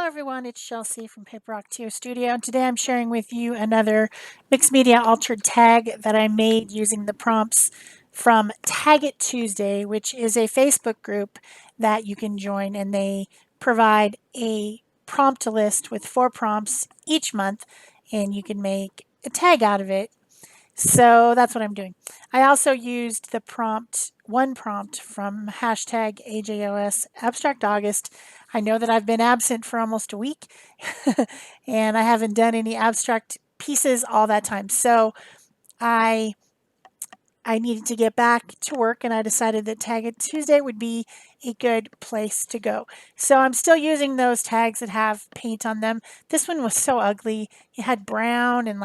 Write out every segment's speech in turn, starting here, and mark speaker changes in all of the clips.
Speaker 1: everyone, it's Shel C from PaperOcotilloStudio, and today I'm sharing with you another mixed media altered tag that I made using the prompts from Tag It Tuesday, which is a Facebook group that you can join, and they provide a prompt list with 4 prompts each month, and you can make a tag out of it. So that's what I'm doing. I also used one prompt from hashtag AJOS Abstract August. I know that I've been absent for almost a week and I haven't done any abstract pieces all that time. So I needed to get back to work and I decided that Tag It Tuesday would be a good place to go. So I'm still using those tags that have paint on them. This one was so ugly. It had brown and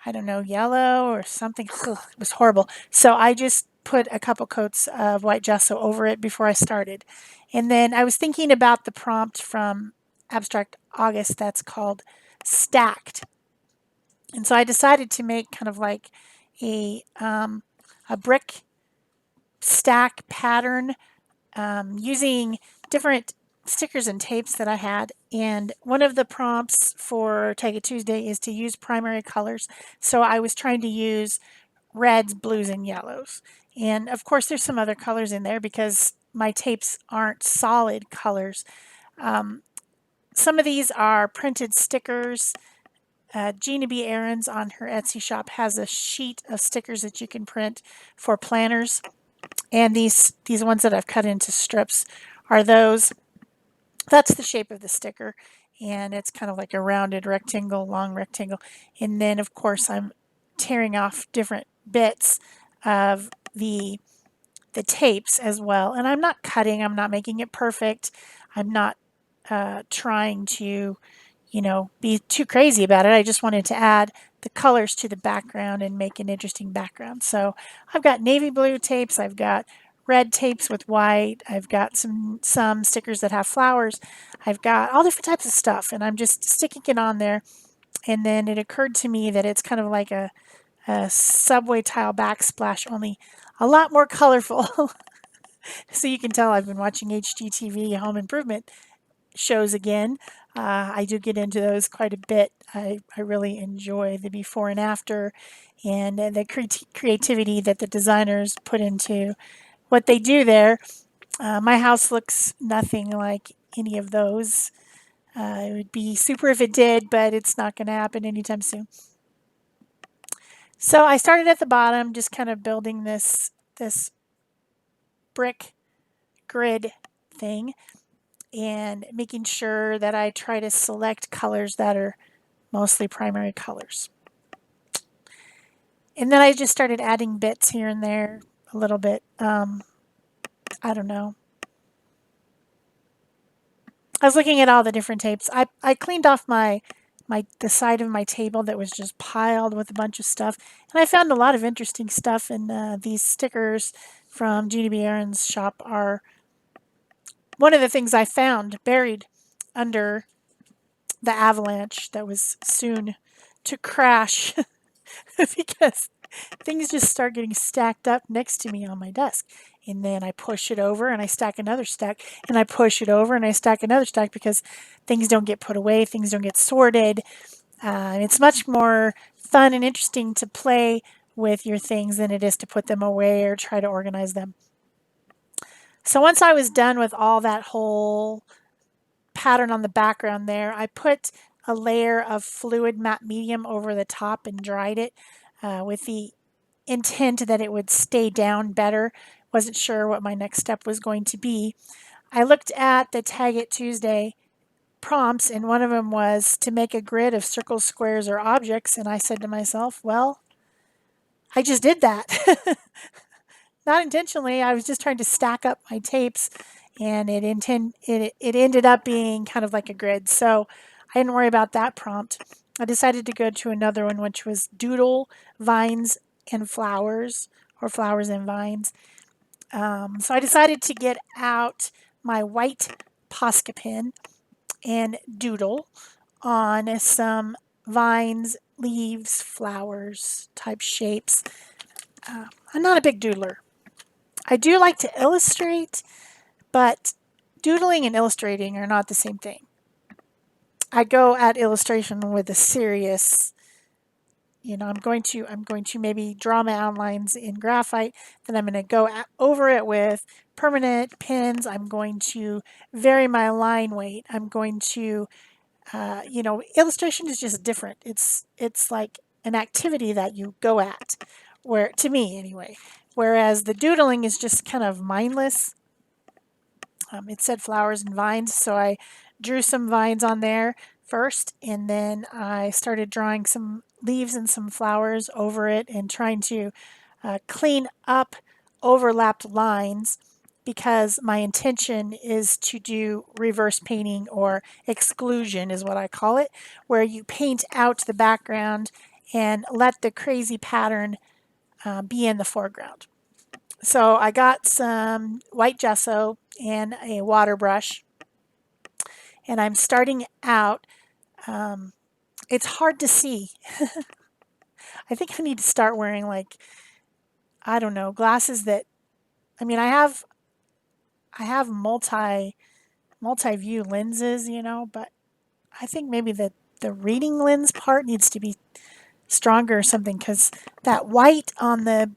Speaker 1: I don't know, yellow or something. Ugh, it was horrible. So I just put a couple coats of white gesso over it before I started. And then I was thinking about the prompt from Abstract August that's called Stacked. And so I decided to make kind of like a brick stack pattern using different stickers and tapes that I had. And one of the prompts for Tag It Tuesday is to use primary colors. So I was trying to use reds, blues, and yellows. And of course, there's some other colors in there because my tapes aren't solid colors. Some of these are printed stickers. Gina B. Aarons on her Etsy shop has a sheet of stickers that you can print for planners. And these ones that I've cut into strips are those. That's the shape of the sticker. And it's kind of like a rounded rectangle, long rectangle. And then, of course, I'm tearing off different bits of the tapes as well. And I'm not cutting. I'm not making it perfect. I'm not trying to be too crazy about it. I just wanted to add the colors to the background and make an interesting background. So I've got navy blue tapes, I've got red tapes with white, I've got some stickers that have flowers, I've got all different types of stuff, and I'm just sticking it on there. And then it occurred to me that it's kind of like a subway tile backsplash, only a lot more colorful. So you can tell I've been watching HGTV Home Improvement shows again. I do get into those quite a bit. I really enjoy the before and after and the creativity that the designers put into what they do there. My house looks nothing like any of those. It would be super if it did, but it's not going to happen anytime soon. So I started at the bottom, just kind of building this brick grid thing, and making sure that I try to select colors that are mostly primary colors. And then I just started adding bits here and there a little bit. I don't know. I was looking at all the different tapes. I cleaned off the side of my table that was just piled with a bunch of stuff. And I found a lot of interesting stuff, and these stickers from Gina B. Aaron's shop are one of the things I found buried under the avalanche that was soon to crash because things just start getting stacked up next to me on my desk. And then I push it over and I stack another stack, and I push it over and I stack another stack because things don't get put away, things don't get sorted. It's much more fun and interesting to play with your things than it is to put them away or try to organize them. So once I was done with all that whole pattern on the background there, I put a layer of fluid matte medium over the top and dried it with the intent that it would stay down better. Wasn't sure what my next step was going to be. I looked at the Tag It Tuesday prompts, and one of them was to make a grid of circles, squares, or objects, and I said to myself, well, I just did that. Not intentionally. I was just trying to stack up my tapes, and it ended up being kind of like a grid. So I didn't worry about that prompt. I decided to go to another one, which was doodle, vines, and flowers, or flowers and vines. So I decided to get out my white Posca pen and doodle on some vines, leaves, flowers type shapes. I'm not a big doodler. I do like to illustrate, but doodling and illustrating are not the same thing. I go at illustration with a serious, I'm going to maybe draw my outlines in graphite, then I'm going to go over it with permanent pins. I'm going to vary my line weight. I'm going to, illustration is just different. It's like an activity that you go at, where to me anyway. Whereas the doodling is just kind of mindless. It said flowers and vines, so I drew some vines on there first, and then I started drawing some leaves and some flowers over it and trying to clean up overlapped lines because my intention is to do reverse painting, or exclusion is what I call it, where you paint out the background and let the crazy pattern be in the foreground. So I got some white gesso and a water brush, and I'm starting out. Um, it's hard to see. I think I need to start wearing, like, I don't know, glasses that, I mean, I have multi view lenses, but I think maybe the reading lens part needs to be stronger or something, because that white on the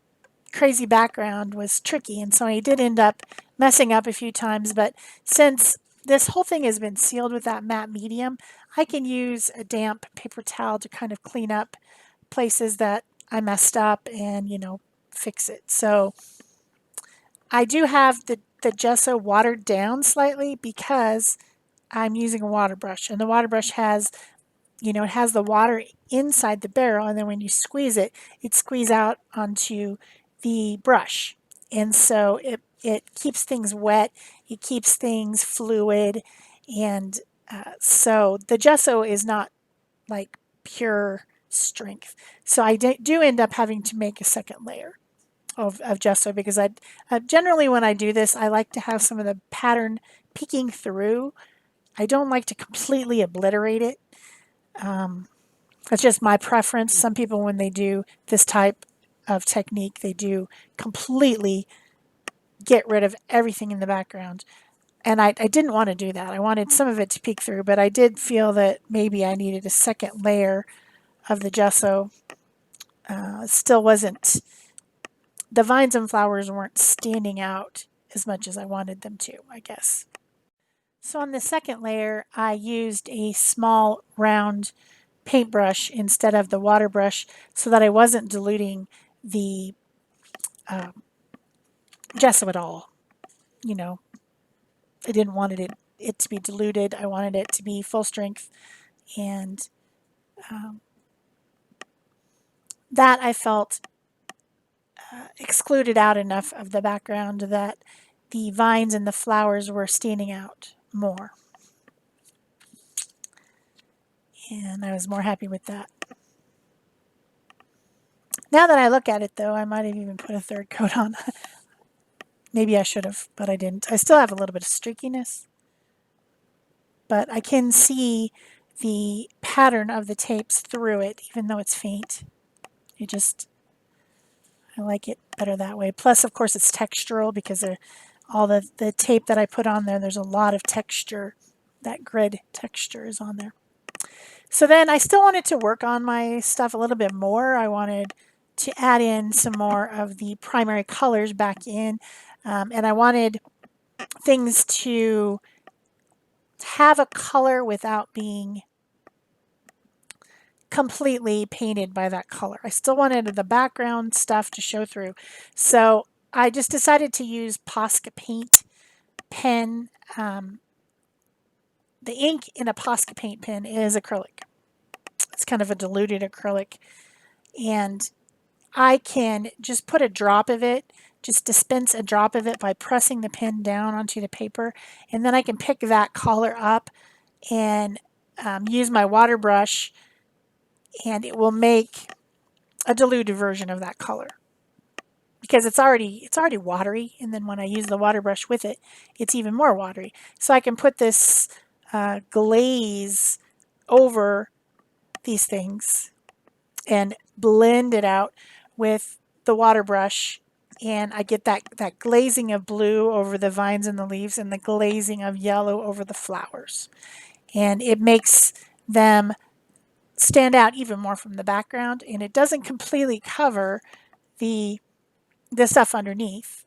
Speaker 1: crazy background was tricky, and so I did end up messing up a few times. But since this whole thing has been sealed with that matte medium, I can use a damp paper towel to kind of clean up places that I messed up and, fix it. So I do have the gesso watered down slightly because I'm using a water brush, and the water brush has, it has the water inside the barrel, and then when you squeeze it, it squeezes out onto the brush. And so it keeps things wet, it keeps things fluid, and so the gesso is not like pure strength. So I do end up having to make a second layer of gesso, because generally when I do this, I like to have some of the pattern peeking through. I don't like to completely obliterate it. That's just my preference. Some people, when they do this type of technique, they do completely get rid of everything in the background. And I didn't want to do that. I wanted some of it to peek through, but I did feel that maybe I needed a second layer of the gesso. Still wasn't, the vines and flowers weren't standing out as much as I wanted them to, I guess. So on the second layer, I used a small round paintbrush instead of the water brush, so that I wasn't diluting the gesso at all. You know, I didn't want it to be diluted. I wanted it to be full strength, and that I felt excluded out enough of the background that the vines and the flowers were standing out more. And I was more happy with that. Now that I look at it, though, I might have even put a third coat on. Maybe I should have, but I didn't. I still have a little bit of streakiness, but I can see the pattern of the tapes through it, even though it's faint. I like it better that way. Plus, of course, it's textural, because all the tape that I put on there, there's a lot of texture. That grid texture is on there. So then I still wanted to work on my stuff a little bit more. I wanted to add in some more of the primary colors back in, and I wanted things to have a color without being completely painted by that color. I still wanted the background stuff to show through. So I just decided to use Posca paint pen. The ink in a Posca paint pen is acrylic. It's kind of a diluted acrylic. And I can just put a drop of it, just dispense a drop of it by pressing the pen down onto the paper. And then I can pick that color up and use my water brush, and it will make a diluted version of that color, because it's already watery, and then when I use the water brush with it, it's even more watery. So I can put this glaze over these things and blend it out with the water brush, and I get that glazing of blue over the vines and the leaves, and the glazing of yellow over the flowers. and it makes them stand out even more from the background, and it doesn't completely cover the stuff underneath.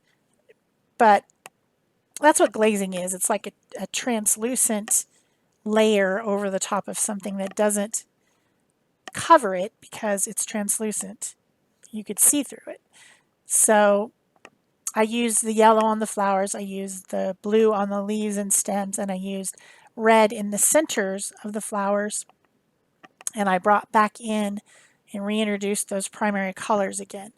Speaker 1: But that's what glazing is. It's like a translucent layer over the top of something that doesn't cover it because it's translucent. You could see through it. So I used the yellow on the flowers, I used the blue on the leaves and stems, and I used red in the centers of the flowers. And I brought back in and reintroduced those primary colors again.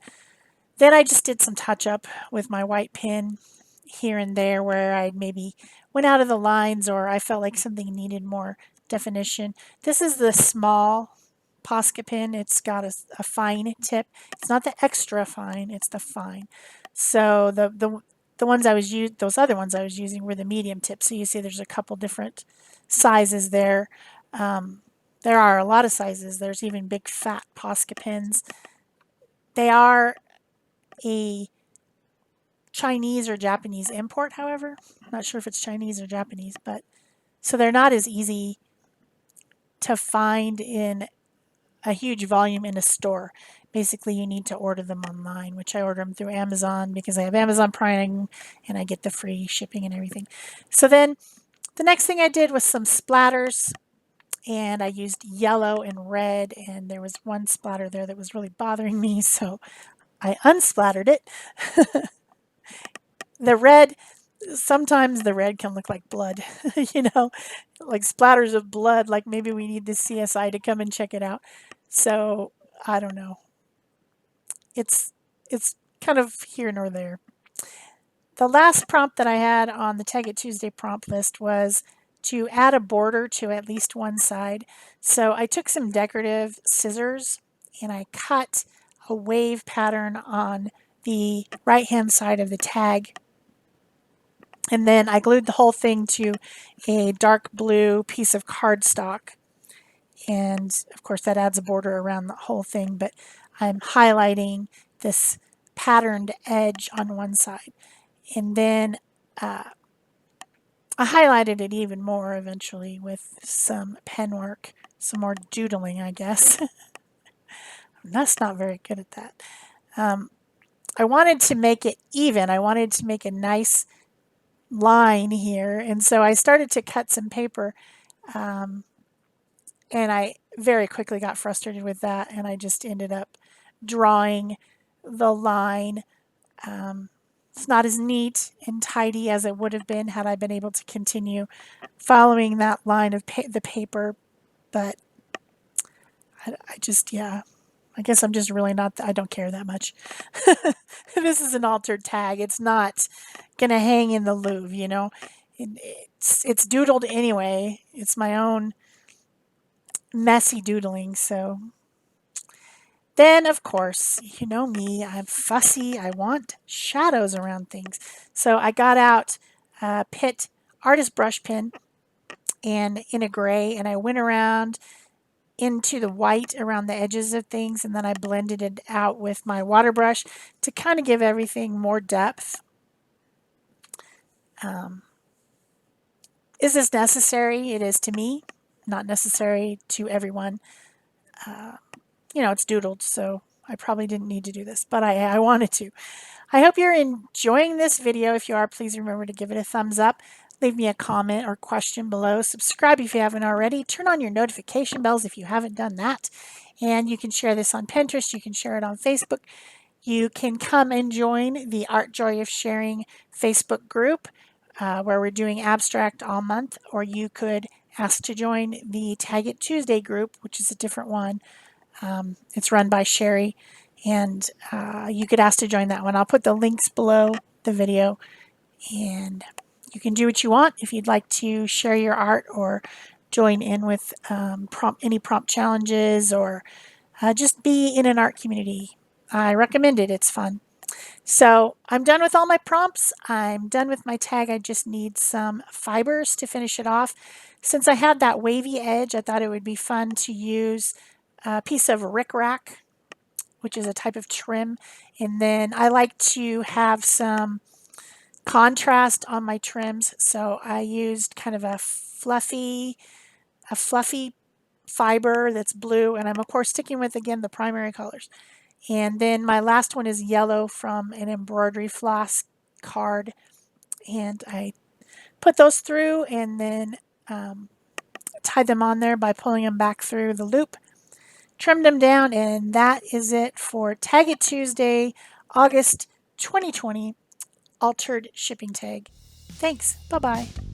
Speaker 1: Then I just did some touch up with my white pen here and there where I maybe went out of the lines or I felt like something needed more definition. This is the small Posca pen. It's got a fine tip. It's not the extra fine, it's the fine. So the ones I was using, those other ones I was using were the medium tip. So you see there's a couple different sizes there. There are a lot of sizes. There's even big fat Posca pens. They are a Chinese or Japanese import, however. I'm not sure if it's Chinese or Japanese, but so they're not as easy to find in a huge volume in a store. Basically, you need to order them online, which I order them through Amazon because I have Amazon Prime and I get the free shipping and everything. So then the next thing I did was some splatters, and I used yellow and red, and there was one splatter there that was really bothering me, so I unsplattered it. The red, sometimes the red can look like blood, you know, like splatters of blood, like maybe we need the CSI to come and check it out. So I don't know. It's kind of here nor there. The last prompt that I had on the Tag It Tuesday prompt list was to add a border to at least one side. So I took some decorative scissors and I cut a wave pattern on the right hand side of the tag. And then I glued the whole thing to a dark blue piece of cardstock. And of course that adds a border around the whole thing, but I'm highlighting this patterned edge on one side. And then I highlighted it even more eventually with some pen work, some more doodling, I guess. That's not very good at that. I wanted to make it even. I wanted to make a nice line here, and so I started to cut some paper, and I very quickly got frustrated with that, and I just ended up drawing the line. It's not as neat and tidy as it would have been had I been able to continue following that line of the paper, but I just, yeah, I guess I'm just really not, I don't care that much. This is an altered tag. It's not going to hang in the Louvre, you know. It's doodled anyway. It's my own messy doodling, so. Then, of course, you know me, I'm fussy. I want shadows around things. So I got out Pitt Artist Brush Pen and in a gray, and I went around into the white around the edges of things, and then I blended it out with my water brush to kind of give everything more depth. Is this necessary? It is to me, not necessary to everyone. You know, it's doodled, so I probably didn't need to do this, but I wanted to. I hope you're enjoying this video. If you are, please remember to give it a thumbs up. Leave me a comment or question below. Subscribe if you haven't already. Turn on your notification bells if you haven't done that. And you can share this on Pinterest. You can share it on Facebook. You can come and join the Art Joy of Sharing Facebook group where we're doing abstract all month. Or you could ask to join the Tag It Tuesday group, which is a different one. It's run by Sherry, and you could ask to join that one. I'll put the links below the video, and you can do what you want. If you'd like to share your art or join in with any prompt challenges or just be in an art community, I recommend it. It's fun. So I'm done with all my prompts. I'm done with my tag. I just need some fibers to finish it off. Since I had that wavy edge, I thought it would be fun to use a piece of rickrack, which is a type of trim. And then I like to have some contrast on my trims. So I used kind of a fluffy a fluffy fiber that's blue, and I'm of course sticking with again the primary colors. And then my last one is yellow from an embroidery floss card, and I put those through and then tied them on there by pulling them back through the loop, trimmed them down, and that is it for Tag It Tuesday, August 2020 altered shipping tag. Thanks. Bye bye.